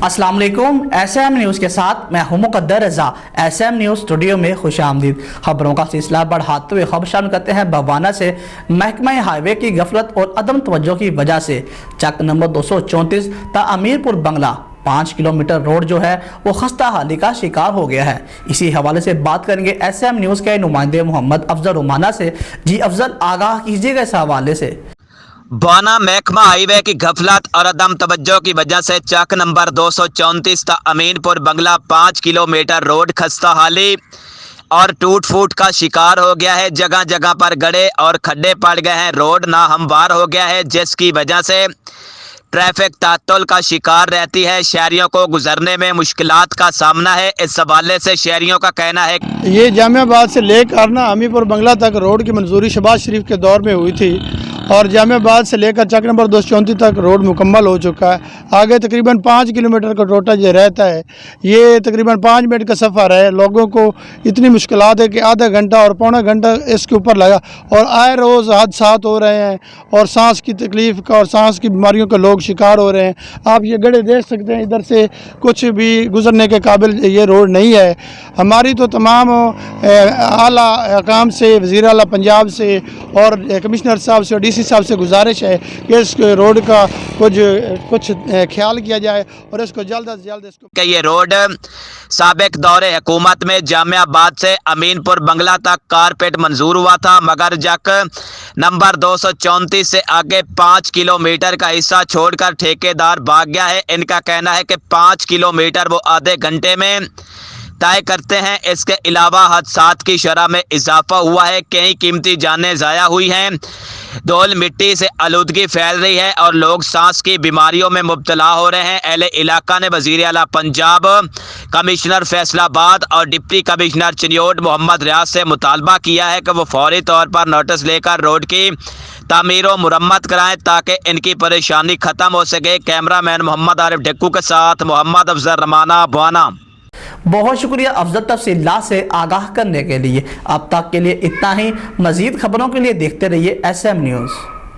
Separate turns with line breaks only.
अस्सलाम वालेकुम। SM news के साथ मैं हूं मुकद्दर रज़ा। SM न्यूज़ स्टूडियो में खुश आमदीद। खबरों का सिलसिला बढ़ाते हुए खबर शामिल करते हैं बवाना से। महकमा हाईवे की गफलत और अदम तवज्जो की वजह से चक नंबर 234 ता अमीरपुर बंगला 5 किलोमीटर रोड जो है वो खस्ता हाली का शिकार हो गया है। इसी हवाले से बात करेंगे SM न्यूज़ के नुमाइंदे मोहम्मद अफजल रुमाना से। जी अफजल, आगाह कीजिएगा इस हवाले से।
बवाना महकमा हाईवे की गफलत और अदम तवज्जो की वजह से चक नंबर 234 ता अमीनपुर बंगला 5 किलोमीटर रोड खस्ता हाली और टूट फूट का शिकार हो गया है। जगह जगह पर गड्ढे और खड्डे पड़ गए हैं। रोड ना हमवार हो गया है, जिसकी वजह से ट्रैफिक तात्तुल का शिकार रहती है। शहरियों को गुजरने में मुश्किलात का सामना है। इस हवाले से शहरियों का कहना है
ये जामियाबाद से लेकर ना अमीरपुर बंगला तक रोड की मंजूरी शहबाज शरीफ के दौर में हुई थी और जामियाबाद से लेकर चक नंबर 234 तक रोड मुकम्मल हो चुका है। आगे तकरीबन 5 किलोमीटर का टोटल ये रहता है। ये तकरीबन 5 मिनट का सफ़र है। लोगों को इतनी मुश्किलात है कि आधा घंटा और पौना घंटा इसके ऊपर लगा और आए रोज़ हादसात हो रहे हैं और सांस की तकलीफ़ का और सांस की बीमारियों के लोग शिकार हो रहे हैं। आप ये गड्ढे देख सकते हैं, इधर से कुछ भी गुजरने के काबिल ये रोड नहीं है। हमारी तो तमाम आला अकाम से, वज़ीर आला पंजाब से और कमिश्नर साहब से और DC साहब से गुजारिश है कि इस रोड का कुछ ख्याल किया जाए और इसको जल्द से जल्द इसको
ये रोड साबिक दौरे हुकूमत में जामियाबाद से अमीनपुर बंगला तक कारपेट मंजूर हुआ था, मगर जक नंबर 234 से आगे 5 किलोमीटर का हिस्सा छोड़कर ठेकेदार भाग गया है। इनका कहना है कि 5 किलोमीटर वो आधे घंटे में तय करते हैं। इसके अलावा हादसात की शरह में इजाफा हुआ है। कई कीमती जानें ज़ाया हुई हैं। धूल मिट्टी से आलूदगी फैल रही है और लोग सांस की बीमारियों में मुब्तला हो रहे हैं। अहले इलाका ने वज़ीर आला पंजाब, कमिश्नर फैसलाबाद और डिप्टी कमिश्नर चिन्योट मोहम्मद रियाज से मुतालबा किया है कि वो फौरी तौर पर नोटिस लेकर रोड की तामीर और मुरम्मत कराएं ताकि इनकी परेशानी ख़त्म हो सके। कैमरा मैन मोहम्मद आरिफ डिक्कू के साथ मोहम्मद अफजल रमाना बवाना।
बहुत शुक्रिया अफजल तफसीलात से आगाह करने के लिए। अब तक के लिए इतना ही। मज़ीद खबरों के लिए देखते रहिए SM न्यूज़।